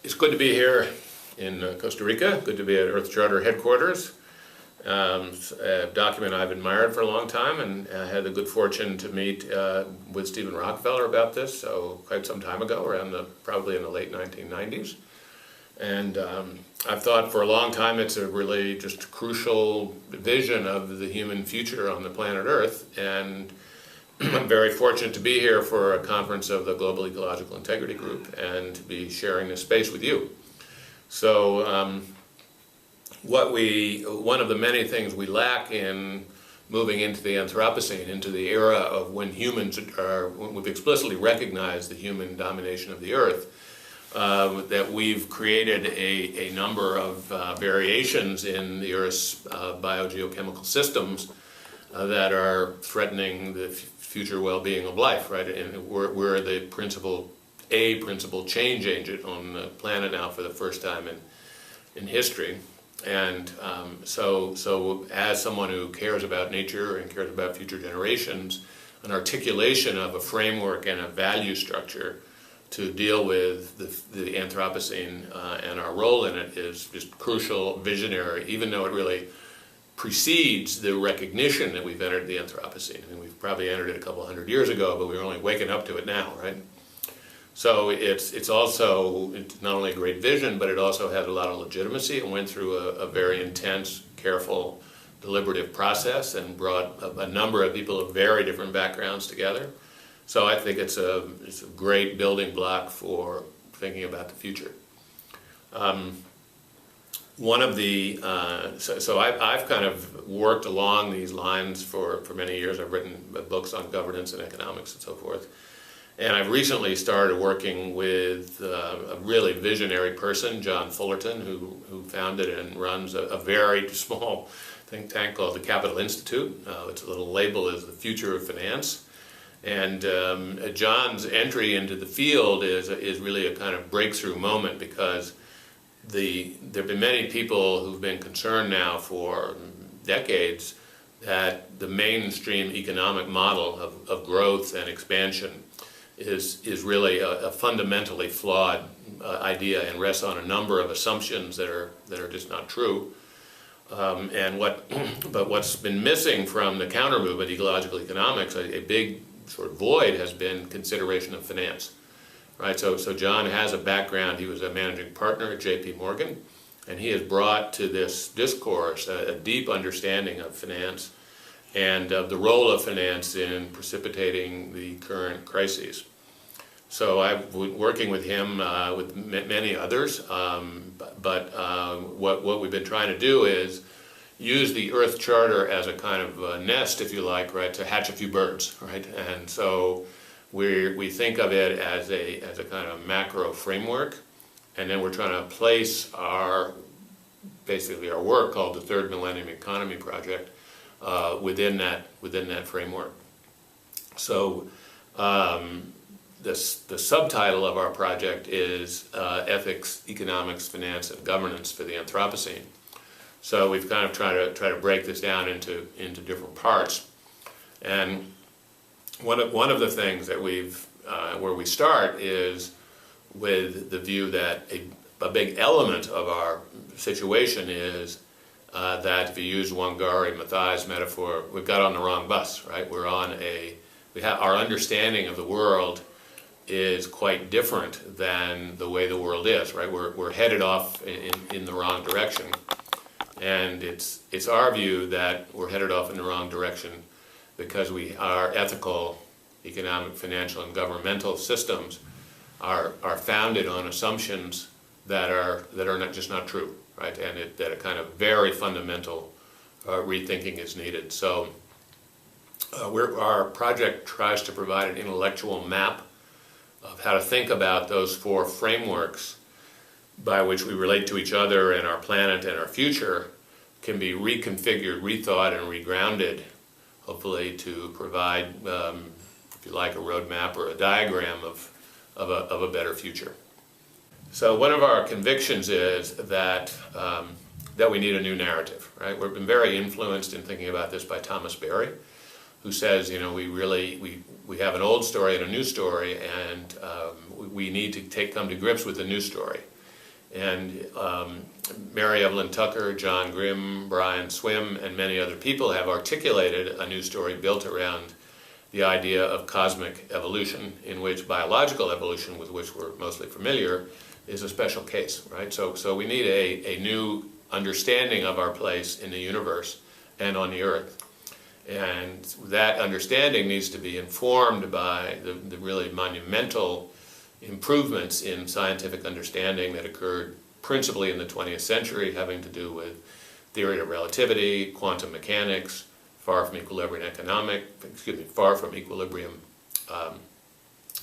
It's good to be here in Costa Rica, good to be at Earth Charter headquarters. A document I've admired for a long time, and I had the good fortune to meet with Stephen Rockefeller about this, so quite some time ago, probably in the late 1990s. And I've thought for a long time it's a really just crucial vision of the human future on the planet Earth, and I'm very fortunate to be here for a conference of the Global Ecological Integrity Group and to be sharing this space with you. So one of the many things we lack in moving into the Anthropocene, into the era of when we've explicitly recognized the human domination of the Earth, that we've created a number of variations in the Earth's biogeochemical systems that are threatening the future well-being of life, right? And we're the principal change agent on the planet now for the first time in history. And so as someone who cares about nature and cares about future generations, an articulation of a framework and a value structure to deal with the Anthropocene and our role in it is just crucial, visionary, even though it really precedes the recognition that we've entered the Anthropocene. I mean, we've probably entered it a couple hundred years ago, but we're only waking up to it now, right? So it's not only a great vision, but it also has a lot of legitimacy. It went through a very intense, careful, deliberative process and brought a number of people of very different backgrounds together. So I think it's a great building block for thinking about the future. I've kind of worked along these lines for many years. I've written books on governance and economics and so forth. And I've recently started working with a really visionary person, John Fullerton, who founded and runs a very small think tank called the Capital Institute. Its little label is the future of finance. And John's entry into the field is really a kind of breakthrough moment, because there have been many people who've been concerned now for decades that the mainstream economic model of growth and expansion is really a fundamentally flawed idea and rests on a number of assumptions that are just not true. But what's been missing from the counter movement, ecological economics, a big sort of void has been consideration of finance. Right, so John has a background. He was a managing partner at J.P. Morgan, and he has brought to this discourse a deep understanding of finance and of the role of finance in precipitating the current crises. So I've been working with him, with many others, but what we've been trying to do is use the Earth Charter as a kind of nest, if you like, right, to hatch a few birds, right, and so we think of it as a kind of macro framework, and then we're trying to place basically our work called the Third Millennium Economy Project within that framework. So the subtitle of our project is Ethics, Economics, Finance, and Governance for the Anthropocene. So we've kind of tried to break this down into different parts, and one of the things that where we start is with the view that a big element of our situation is that, if you use Wangari Maathai's metaphor, we've got on the wrong bus, right? Our understanding of the world is quite different than the way the world is, right? We're headed off in the wrong direction, and it's our view that we're headed off in the wrong direction because our ethical, economic, financial, and governmental systems are founded on assumptions that are not true, right? And that a kind of very fundamental rethinking is needed. So our project tries to provide an intellectual map of how to think about those four frameworks by which we relate to each other and our planet and our future can be reconfigured, rethought, and regrounded, hopefully to provide, if you like, a roadmap or a diagram of a better future. So one of our convictions is that we need a new narrative, right? We've been very influenced in thinking about this by Thomas Berry, who says, we have an old story and a new story, and we need to come to grips with the new story. And Mary Evelyn Tucker, John Grimm, Brian Swim, and many other people have articulated a new story built around the idea of cosmic evolution, in which biological evolution, with which we're mostly familiar, is a special case, right? So we need a new understanding of our place in the universe and on the earth. And that understanding needs to be informed by the really monumental improvements in scientific understanding that occurred principally in the 20th century, having to do with theory of relativity, quantum mechanics, far from equilibrium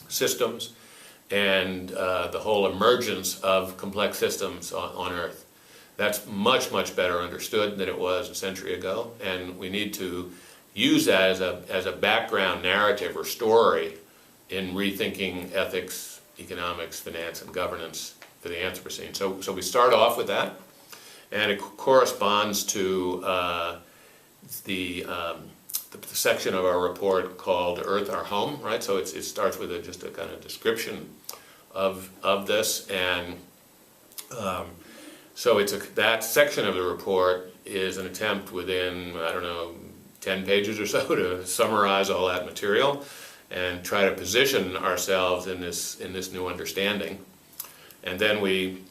systems, and the whole emergence of complex systems on Earth. That's much, much better understood than it was a century ago, and we need to use that as a background narrative or story in rethinking ethics, economics, finance, and governance for the Anthropocene. So we start off with that, and it corresponds to the section of our report called Earth Our Home, right? So it starts with just a kind of description of this, and so that section of the report is an attempt within, I don't know, 10 pages or so to summarize all that material and try to position ourselves in this new understanding. And then we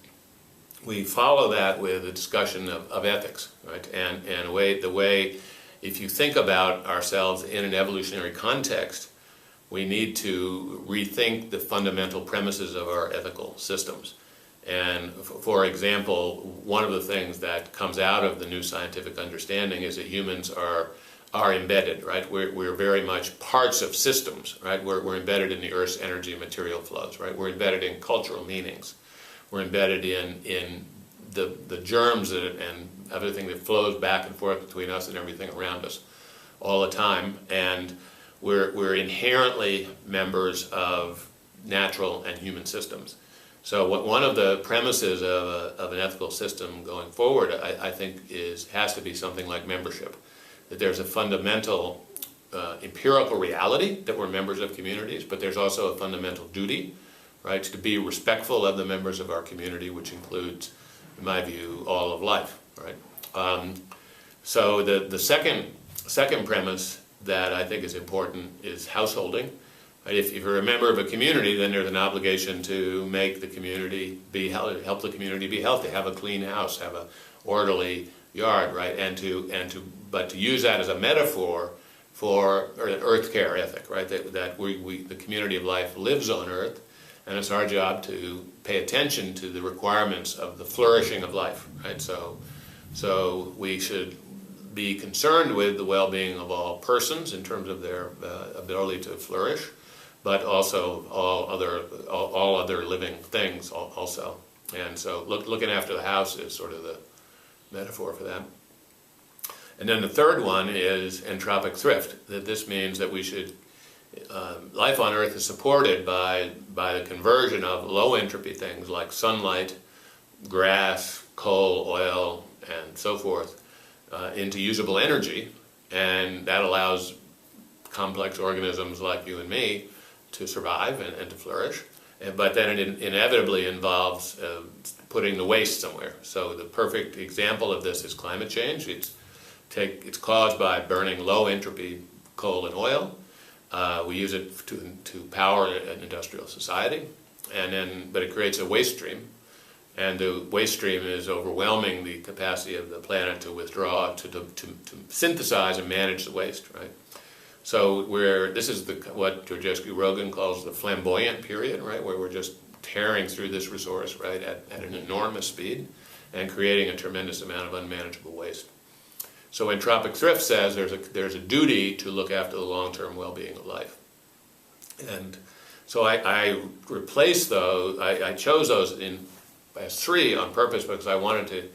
follow that with a discussion of ethics, right? And the way, if you think about ourselves in an evolutionary context, we need to rethink the fundamental premises of our ethical systems. And for example, one of the things that comes out of the new scientific understanding is that humans are embedded, right? We're very much parts of systems, right? We're embedded in the Earth's energy and material flows, right? We're embedded in cultural meanings. We're embedded in the germs and everything that flows back and forth between us and everything around us all the time. And we're inherently members of natural and human systems. So one of the premises of an ethical system going forward, I think, has to be something like membership. That there's a fundamental empirical reality that we're members of communities, but there's also a fundamental duty, right, to be respectful of the members of our community, which includes, in my view, all of life, right? So the second premise that I think is important is householding. Right? If you're a member of a community, then there's an obligation to make the community be healthy, help the community be healthy, have a clean house, have an orderly yard, right? But to use that as a metaphor for an earth care ethic, right? That the community of life lives on Earth, and it's our job to pay attention to the requirements of the flourishing of life, right? So we should be concerned with the well-being of all persons in terms of their ability to flourish, but also all other living things also. And so looking after the house is sort of the metaphor for that. And then the third one is entropic thrift. That this means that we should, life on Earth is supported by the conversion of low entropy things like sunlight, grass, coal, oil, and so forth into usable energy, and that allows complex organisms like you and me to survive and to flourish. But then it inevitably involves putting the waste somewhere. So the perfect example of this is climate change. It's caused by burning low entropy coal and oil. We use it to power an industrial society, but it creates a waste stream, and the waste stream is overwhelming the capacity of the planet to withdraw, to synthesize and manage the waste, right? So this is what Georgescu-Roegen calls the flamboyant period, right, where we're just tearing through this resource, right, at an enormous speed and creating a tremendous amount of unmanageable waste. So entropic thrift says there's a duty to look after the long-term well-being of life. And so I replaced those, I chose those as three on purpose because I wanted to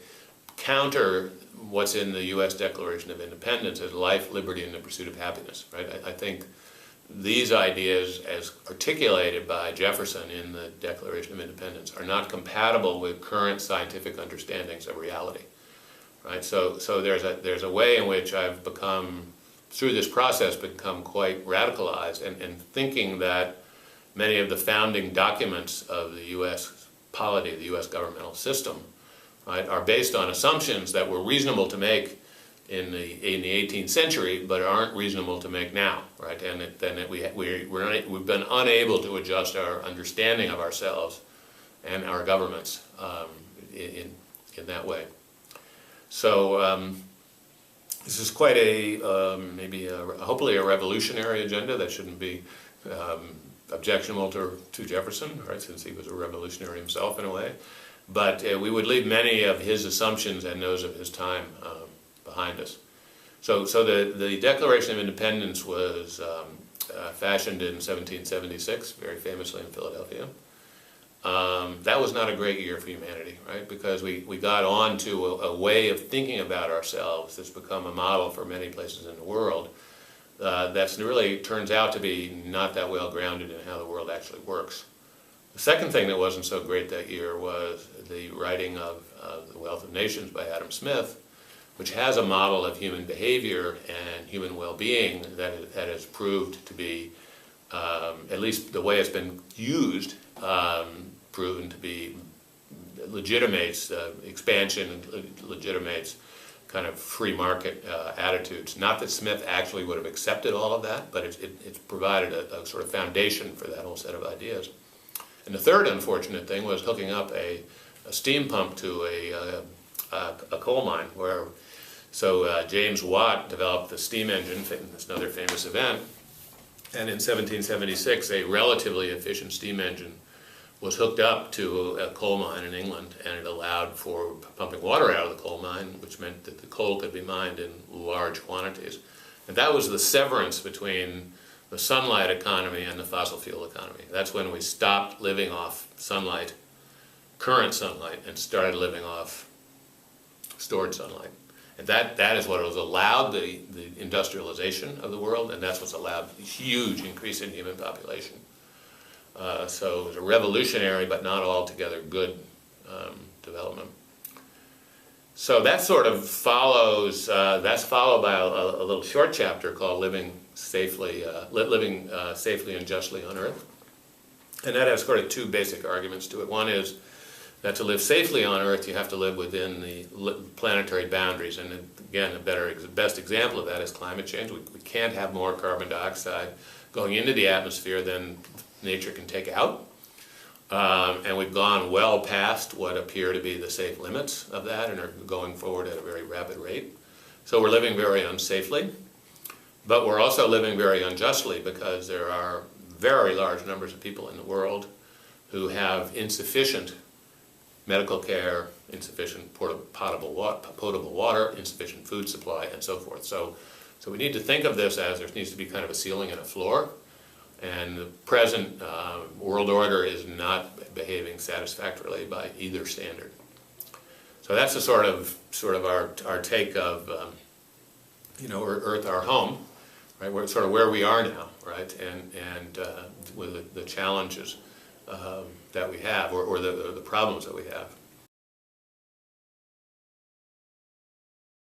counter what's in the U.S. Declaration of Independence as life, liberty, and the pursuit of happiness, right? I think these ideas, as articulated by Jefferson in the Declaration of Independence, are not compatible with current scientific understandings of reality, right? So there's a way in which I've become, through this process, become quite radicalized and thinking that many of the founding documents of the U.S. polity, the U.S. governmental system, right, are based on assumptions that were reasonable to make in the 18th century, but aren't reasonable to make now, right? And we've been unable to adjust our understanding of ourselves and our governments in that way. So this is quite hopefully a revolutionary agenda that shouldn't be objectionable to Jefferson, right? Since he was a revolutionary himself in a way. But we would leave many of his assumptions and those of his time behind us. So the Declaration of Independence was fashioned in 1776, very famously in Philadelphia. That was not a great year for humanity, right? Because we got on to a way of thinking about ourselves that's become a model for many places in the world that's really turns out to be not that well grounded in how the world actually works. The second thing that wasn't so great that year was the writing of The Wealth of Nations by Adam Smith, which has a model of human behavior and human well-being that has proved to be, at least the way it's been used, proven to be legitimates expansion, legitimates kind of free market attitudes. Not that Smith actually would have accepted all of that, but it's provided a sort of foundation for that whole set of ideas. And the third unfortunate thing was hooking up a steam pump to a coal mine, so James Watt developed the steam engine. That's another famous event. And in 1776, a relatively efficient steam engine was hooked up to a coal mine in England, and it allowed for pumping water out of the coal mine, which meant that the coal could be mined in large quantities. And that was the severance between the sunlight economy and the fossil fuel economy. That's when we stopped living off sunlight, current sunlight, and started living off stored sunlight. And that is what has allowed the industrialization of the world, and that's what's allowed a huge increase in human population. So it was a revolutionary but not altogether good development. So that sort of follows, that's followed by a little short chapter called Living Safely and Justly on Earth. And that has sort of two basic arguments to it. One is that to live safely on Earth, you have to live within the planetary boundaries. And again, the best example of that is climate change. We can't have more carbon dioxide going into the atmosphere than nature can take out. And we've gone well past what appear to be the safe limits of that and are going forward at a very rapid rate. So we're living very unsafely, but we're also living very unjustly because there are very large numbers of people in the world who have insufficient medical care, insufficient potable water, insufficient food supply, and so forth. So we need to think of this as there needs to be kind of a ceiling and a floor. And the present world order is not behaving satisfactorily by either standard. So that's the sort of our take of Earth, our home, right? We're sort of where we are now, right? And with the challenges that we have, or the problems that we have.